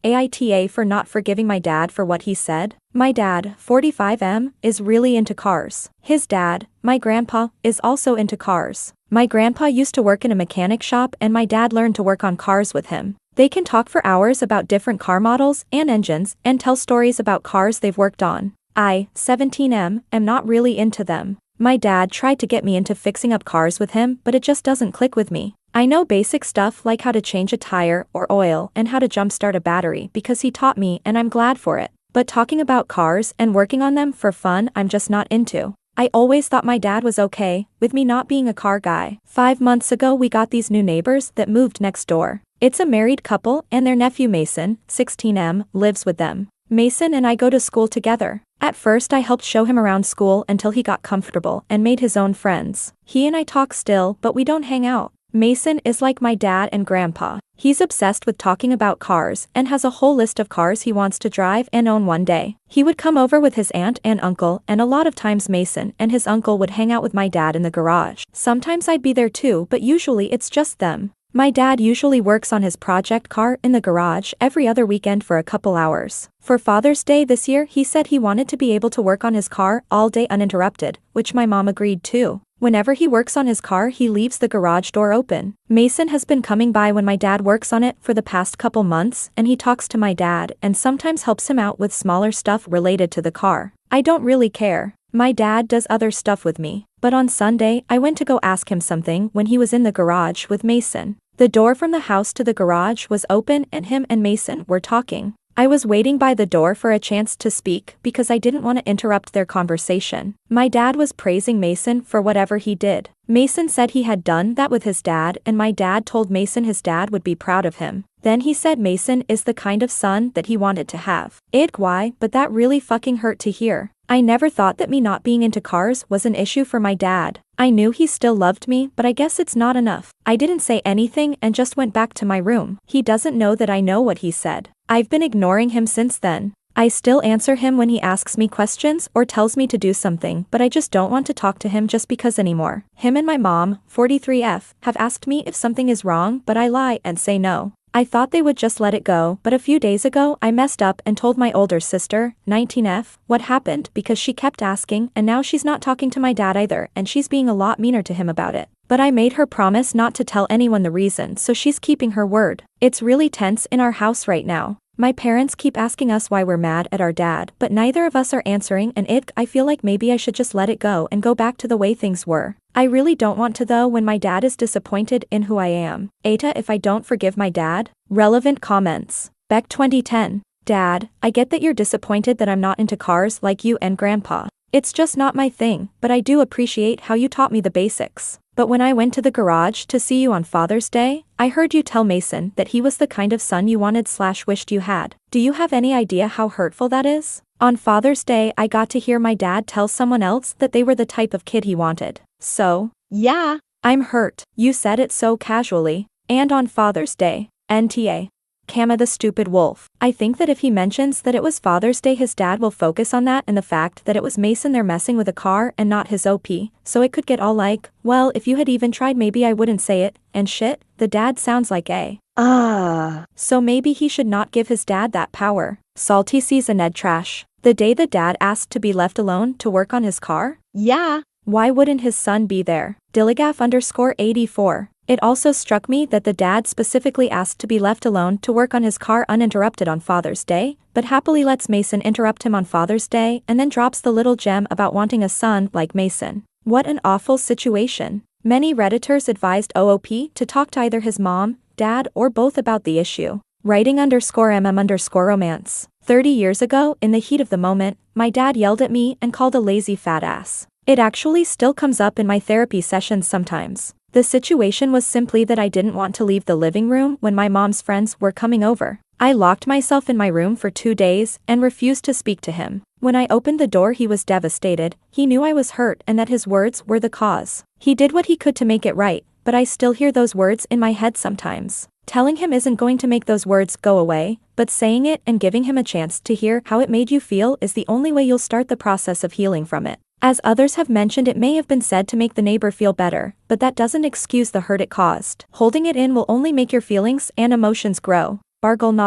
AITA for not forgiving my dad for what he said. My dad, 45M, is really into cars. His dad, my grandpa, is also into cars. My grandpa used to work in a mechanic shop and my dad learned to work on cars with him. They can talk for hours about different car models and engines and tell stories about cars they've worked on. I, 17M, am not really into them. My dad tried to get me into fixing up cars with him, but it just doesn't click with me. I know basic stuff like how to change a tire or oil and how to jumpstart a battery because he taught me and I'm glad for it. But talking about cars and working on them for fun I'm just not into. I always thought my dad was okay with me not being a car guy. 5 months ago we got these new neighbors that moved next door. It's a married couple and their nephew Mason, 16M, lives with them. Mason and I go to school together. At first I helped show him around school until he got comfortable and made his own friends. He and I talk still, but we don't hang out. Mason is like my dad and grandpa. He's obsessed with talking about cars and has a whole list of cars he wants to drive and own one day. He would come over with his aunt and uncle, and a lot of times Mason and his uncle would hang out with my dad in the garage. Sometimes I'd be there too, but usually it's just them. My dad usually works on his project car in the garage every other weekend for a couple hours. For Father's Day this year he said he wanted to be able to work on his car all day uninterrupted, which my mom agreed to. Whenever he works on his car he leaves the garage door open. Mason has been coming by when my dad works on it for the past couple months and he talks to my dad and sometimes helps him out with smaller stuff related to the car. I don't really care. My dad does other stuff with me. But on Sunday I went to go ask him something when he was in the garage with Mason. The door from the house to the garage was open and him and Mason were talking. I was waiting by the door for a chance to speak because I didn't want to interrupt their conversation. My dad was praising Mason for whatever he did. Mason said he had done that with his dad and my dad told Mason his dad would be proud of him. Then he said Mason is the kind of son that he wanted to have. Why, but that really fucking hurt to hear. I never thought that me not being into cars was an issue for my dad. I knew he still loved me, but I guess it's not enough. I didn't say anything and just went back to my room. He doesn't know that I know what he said. I've been ignoring him since then. I still answer him when he asks me questions or tells me to do something, but I just don't want to talk to him just because anymore. Him and my mom, 43F, have asked me if something is wrong, but I lie and say no. I thought they would just let it go, but a few days ago I messed up and told my older sister, 19F, what happened because she kept asking and now she's not talking to my dad either and she's being a lot meaner to him about it. But I made her promise not to tell anyone the reason, so she's keeping her word. It's really tense in our house right now. My parents keep asking us why we're mad at our dad, but neither of us are answering and I feel like maybe I should just let it go and go back to the way things were. I really don't want to though when my dad is disappointed in who I am. AITA if I don't forgive my dad? Relevant comments. Beck 2010. Dad, I get that you're disappointed that I'm not into cars like you and Grandpa. It's just not my thing, but I do appreciate how you taught me the basics. But when I went to the garage to see you on Father's Day, I heard you tell Mason that he was the kind of son you wanted/wished you had. Do you have any idea how hurtful that is? On Father's Day I got to hear my dad tell someone else that they were the type of kid he wanted. So, yeah, I'm hurt. You said it so casually. And on Father's Day. NTA. Kama the stupid wolf. I think that if he mentions that it was Father's Day his dad will focus on that and the fact that it was Mason there messing with a car and not his OP, so it could get all like, well if you had even tried maybe I wouldn't say it, and shit, the dad sounds like a so maybe he should not give his dad that power. Salty sees a Ned trash. The day the dad asked to be left alone to work on his car? Yeah. Why wouldn't his son be there? Dilligaf_84. It also struck me that the dad specifically asked to be left alone to work on his car uninterrupted on Father's Day, but happily lets Mason interrupt him on Father's Day and then drops the little gem about wanting a son like Mason. What an awful situation. Many Redditors advised OOP to talk to either his mom, dad, or both about the issue. Writing_mm_romance. 30 years ago, in the heat of the moment, my dad yelled at me and called a lazy fat ass. It actually still comes up in my therapy sessions sometimes. The situation was simply that I didn't want to leave the living room when my mom's friends were coming over. I locked myself in my room for 2 days and refused to speak to him. When I opened the door he was devastated. He knew I was hurt and that his words were the cause. He did what he could to make it right, but I still hear those words in my head sometimes. Telling him isn't going to make those words go away, but saying it and giving him a chance to hear how it made you feel is the only way you'll start the process of healing from it. As others have mentioned, it may have been said to make the neighbor feel better, but that doesn't excuse the hurt it caused. Holding it in will only make your feelings and emotions grow. Bargel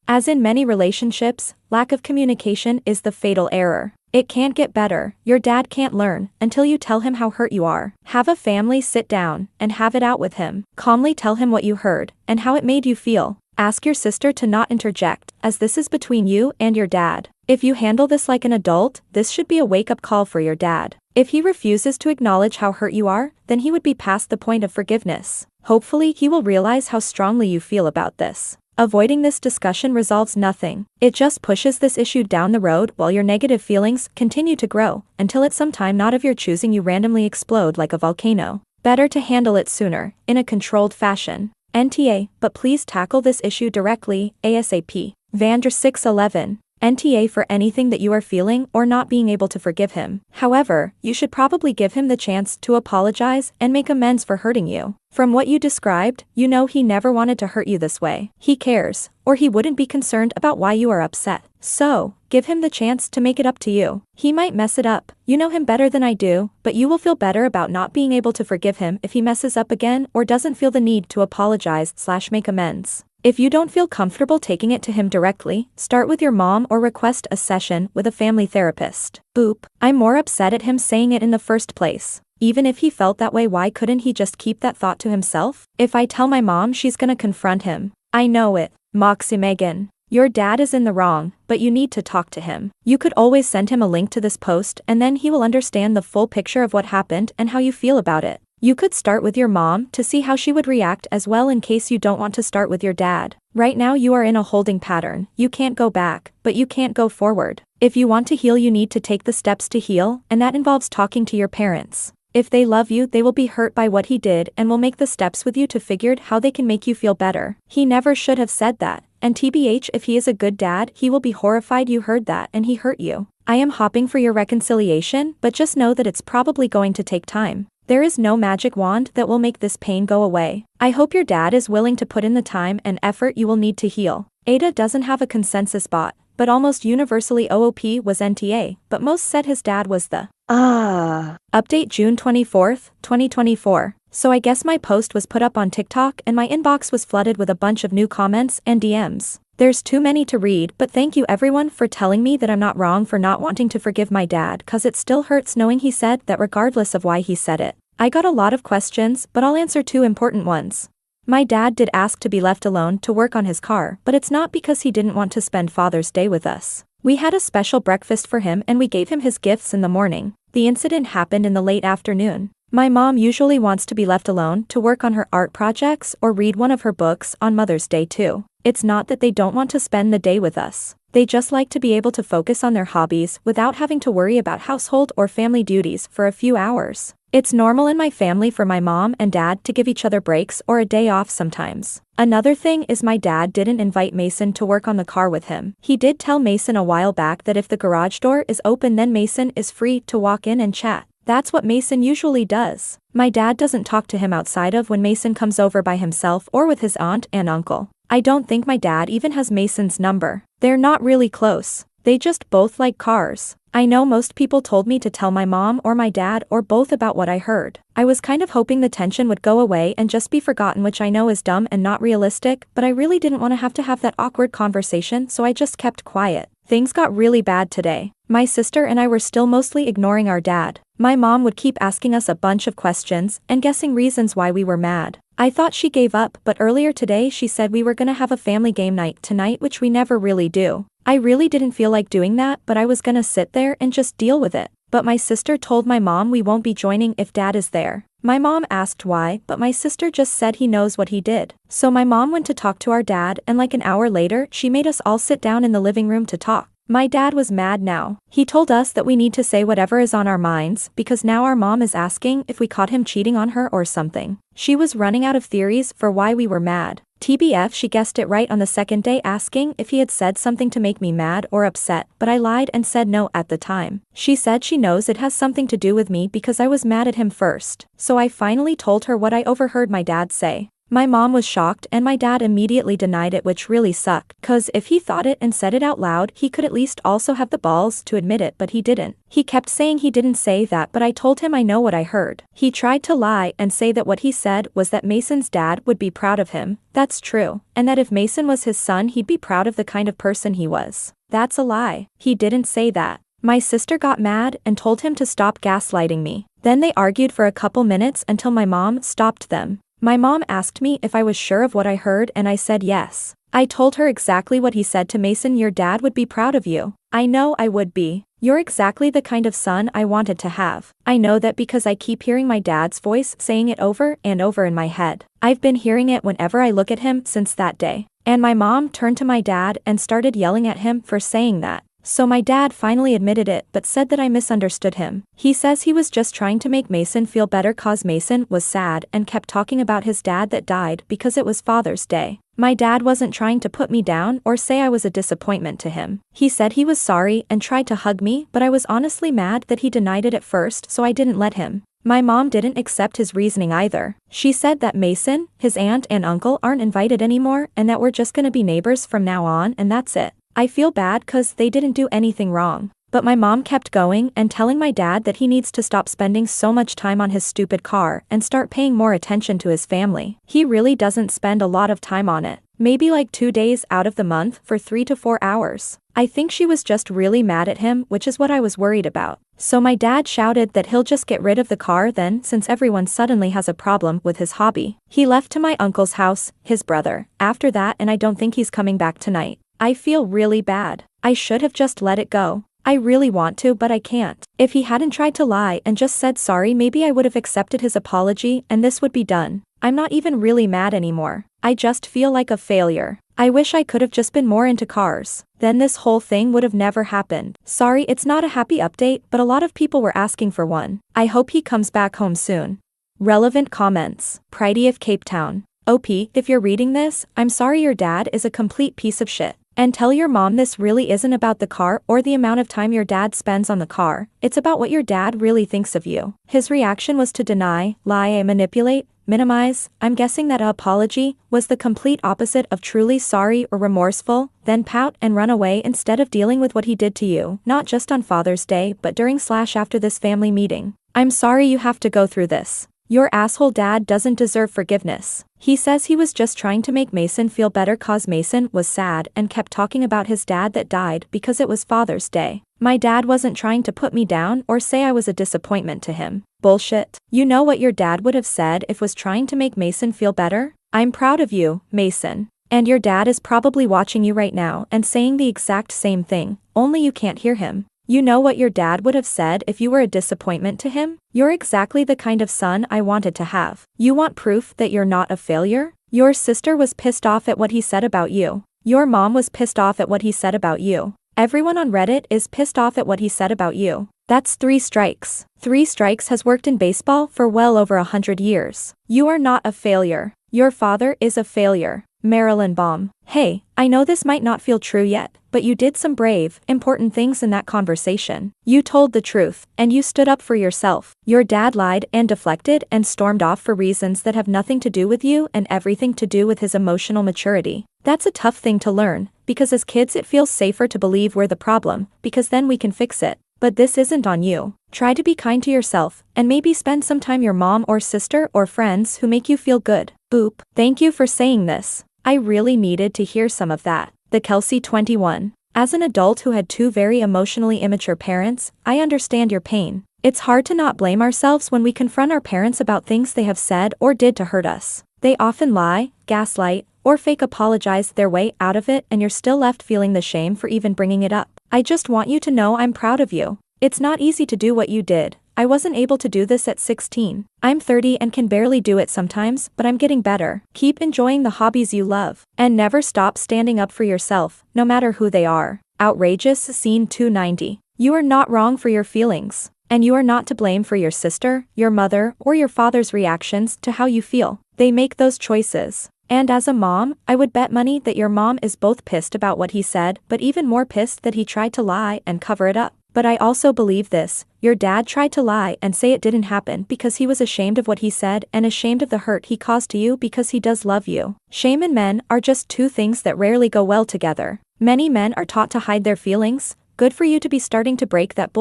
As in many relationships, lack of communication is the fatal error. It can't get better, your dad can't learn, until you tell him how hurt you are. Have a family sit down and have it out with him. Calmly tell him what you heard, and how it made you feel. Ask your sister to not interject, as this is between you and your dad. If you handle this like an adult, this should be a wake-up call for your dad. If he refuses to acknowledge how hurt you are, then he would be past the point of forgiveness. Hopefully he will realize how strongly you feel about this. Avoiding this discussion resolves nothing. It just pushes this issue down the road while your negative feelings continue to grow, until at some time not of your choosing you randomly explode like a volcano. Better to handle it sooner, in a controlled fashion. NTA, but please tackle this issue directly, ASAP. Vandra 611. NTA for anything that you are feeling or not being able to forgive him. However, you should probably give him the chance to apologize and make amends for hurting you. From what you described, you know he never wanted to hurt you this way. He cares, or he wouldn't be concerned about why you are upset. So, give him the chance to make it up to you. He might mess it up, you know him better than I do, but you will feel better about not being able to forgive him if he messes up again or doesn't feel the need to apologize/make amends. If you don't feel comfortable taking it to him directly, start with your mom or request a session with a family therapist. Oop, I'm more upset at him saying it in the first place. Even if he felt that way, why couldn't he just keep that thought to himself? If I tell my mom, she's gonna confront him. I know it. Moxie Megan. Your dad is in the wrong, but you need to talk to him. You could always send him a link to this post and then he will understand the full picture of what happened and how you feel about it. You could start with your mom to see how she would react as well in case you don't want to start with your dad. Right now you are in a holding pattern. You can't go back, but you can't go forward. If you want to heal, you need to take the steps to heal, and that involves talking to your parents. If they love you, they will be hurt by what he did and will make the steps with you to figure out how they can make you feel better. He never should have said that. And TBH, if he is a good dad, he will be horrified you heard that and he hurt you. I am hoping for your reconciliation, but just know that it's probably going to take time. There is no magic wand that will make this pain go away. I hope your dad is willing to put in the time and effort you will need to heal. AITA doesn't have a consensus bot, but almost universally OOP was NTA, but most said his dad was the Update June 24th, 2024. So I guess my post was put up on TikTok and my inbox was flooded with a bunch of new comments and DMs. There's too many to read, but thank you everyone for telling me that I'm not wrong for not wanting to forgive my dad, cause it still hurts knowing he said that regardless of why he said it. I got a lot of questions, but I'll answer two important ones. My dad did ask to be left alone to work on his car, but it's not because he didn't want to spend Father's Day with us. We had a special breakfast for him and we gave him his gifts in the morning. The incident happened in the late afternoon. My mom usually wants to be left alone to work on her art projects or read one of her books on Mother's Day too. It's not that they don't want to spend the day with us. They just like to be able to focus on their hobbies without having to worry about household or family duties for a few hours. It's normal in my family for my mom and dad to give each other breaks or a day off sometimes. Another thing is my dad didn't invite Mason to work on the car with him. He did tell Mason a while back that if the garage door is open then Mason is free to walk in and chat. That's what Mason usually does. My dad doesn't talk to him outside of when Mason comes over by himself or with his aunt and uncle. I don't think my dad even has Mason's number. They're not really close. They just both like cars. I know most people told me to tell my mom or my dad or both about what I heard. I was kind of hoping the tension would go away and just be forgotten, which I know is dumb and not realistic, but I really didn't want to have that awkward conversation, so I just kept quiet. Things got really bad today. My sister and I were still mostly ignoring our dad. My mom would keep asking us a bunch of questions and guessing reasons why we were mad. I thought she gave up, but earlier today she said we were gonna have a family game night tonight, which we never really do. I really didn't feel like doing that, but I was gonna sit there and just deal with it. But my sister told my mom we won't be joining if dad is there. My mom asked why, but my sister just said he knows what he did. So my mom went to talk to our dad and like an hour later she made us all sit down in the living room to talk. My dad was mad now. He told us that we need to say whatever is on our minds because now our mom is asking if we caught him cheating on her or something. She was running out of theories for why we were mad. TBF, she guessed it right on the second day, asking if he had said something to make me mad or upset, but I lied and said no at the time. She said she knows it has something to do with me because I was mad at him first. So I finally told her what I overheard my dad say. My mom was shocked and my dad immediately denied it, which really sucked. Cause if he thought it and said it out loud, he could at least also have the balls to admit it, but he didn't. He kept saying he didn't say that, but I told him I know what I heard. He tried to lie and say that what he said was that Mason's dad would be proud of him. That's true. And that if Mason was his son, he'd be proud of the kind of person he was. That's a lie. He didn't say that. My sister got mad and told him to stop gaslighting me. Then they argued for a couple minutes until my mom stopped them. My mom asked me if I was sure of what I heard and I said yes. I told her exactly what he said to Mason. Your dad would be proud of you. I know I would be. You're exactly the kind of son I wanted to have. I know that because I keep hearing my dad's voice saying it over and over in my head. I've been hearing it whenever I look at him since that day. And my mom turned to my dad and started yelling at him for saying that. So my dad finally admitted it but said that I misunderstood him. He says he was just trying to make Mason feel better cause Mason was sad and kept talking about his dad that died because it was Father's Day. My dad wasn't trying to put me down or say I was a disappointment to him. He said he was sorry and tried to hug me, but I was honestly mad that he denied it at first, so I didn't let him. My mom didn't accept his reasoning either. She said that Mason, his aunt and uncle aren't invited anymore and that we're just gonna be neighbors from now on and that's it. I feel bad cause they didn't do anything wrong. But my mom kept going and telling my dad that he needs to stop spending so much time on his stupid car and start paying more attention to his family. He really doesn't spend a lot of time on it. Maybe like 2 days out of the month for 3 to 4 hours. I think she was just really mad at him, which is what I was worried about. So my dad shouted that he'll just get rid of the car then since everyone suddenly has a problem with his hobby. He left to my uncle's house, his brother, after that, and I don't think he's coming back tonight. I feel really bad. I should have just let it go. I really want to, but I can't. If he hadn't tried to lie and just said sorry, maybe I would have accepted his apology and this would be done. I'm not even really mad anymore. I just feel like a failure. I wish I could have just been more into cars. Then this whole thing would have never happened. Sorry, it's not a happy update, but a lot of people were asking for one. I hope he comes back home soon. Relevant comments. Pridey of Cape Town. OP, if you're reading this, I'm sorry your dad is a complete piece of shit. And tell your mom this really isn't about the car or the amount of time your dad spends on the car. It's about what your dad really thinks of you. His reaction was to deny, lie, and manipulate, minimize. I'm guessing that apology was the complete opposite of truly sorry or remorseful, then pout and run away instead of dealing with what he did to you, not just on Father's Day but during/after this family meeting. I'm sorry you have to go through this. Your asshole dad doesn't deserve forgiveness. He says he was just trying to make Mason feel better cause Mason was sad and kept talking about his dad that died because it was Father's Day. My dad wasn't trying to put me down or say I was a disappointment to him. Bullshit. You know what your dad would have said if was trying to make Mason feel better? I'm proud of you, Mason. And your dad is probably watching you right now and saying the exact same thing, only you can't hear him. You know what your dad would have said if you were a disappointment to him? You're exactly the kind of son I wanted to have. You want proof that you're not a failure? Your sister was pissed off at what he said about you. Your mom was pissed off at what he said about you. Everyone on Reddit is pissed off at what he said about you. That's 3 strikes. 3 strikes has worked in baseball for well over 100 years. You are not a failure. Your father is a failure. Marilyn Baum. Hey, I know this might not feel true yet, but you did some brave, important things in that conversation. You told the truth, and you stood up for yourself. Your dad lied and deflected and stormed off for reasons that have nothing to do with you and everything to do with his emotional maturity. That's a tough thing to learn, because as kids it feels safer to believe we're the problem, because then we can fix it. But this isn't on you. Try to be kind to yourself, and maybe spend some time with your mom or sister or friends who make you feel good. Boop. Thank you for saying this. I really needed to hear some of that. The Kelsey 21. As an adult who had 2 very emotionally immature parents, I understand your pain. It's hard to not blame ourselves when we confront our parents about things they have said or did to hurt us. They often lie, gaslight, or fake apologize their way out of it, and you're still left feeling the shame for even bringing it up. I just want you to know I'm proud of you. It's not easy to do what you did. I wasn't able to do this at 16. I'm 30 and can barely do it sometimes, but I'm getting better. Keep enjoying the hobbies you love. And never stop standing up for yourself, no matter who they are. Outrageous Scene 290. You are not wrong for your feelings. And you are not to blame for your sister, your mother, or your father's reactions to how you feel. They make those choices. And as a mom, I would bet money that your mom is both pissed about what he said, but even more pissed that he tried to lie and cover it up. But I also believe this. Your dad tried to lie and say it didn't happen because he was ashamed of what he said and ashamed of the hurt he caused to you because he does love you. Shame and men are just two things that rarely go well together. Many men are taught to hide their feelings. Good for you to be starting to break that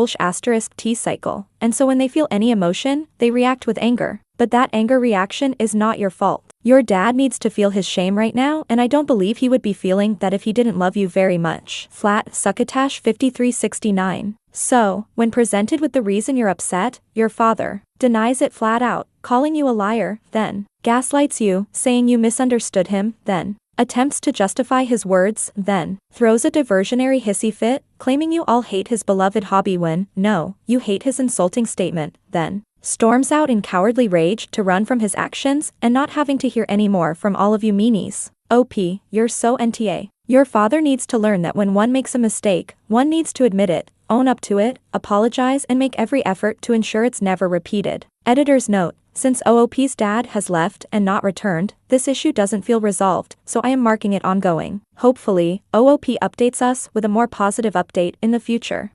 *T cycle. And so when they feel any emotion, they react with anger. But that anger reaction is not your fault. Your dad needs to feel his shame right now, and I don't believe he would be feeling that if he didn't love you very much. Flat Succotash 5369. So, when presented with the reason you're upset, your father denies it flat out, calling you a liar, then gaslights you, saying you misunderstood him, then attempts to justify his words, then throws a diversionary hissy fit, claiming you all hate his beloved hobby when, no, you hate his insulting statement, then storms out in cowardly rage to run from his actions and not having to hear any more from all of you meanies. OP, you're so NTA. Your father needs to learn that when one makes a mistake, one needs to admit it, own up to it, apologize and make every effort to ensure it's never repeated. Editor's note: since OOP's dad has left and not returned, this issue doesn't feel resolved, so I am marking it ongoing. Hopefully, OOP updates us with a more positive update in the future.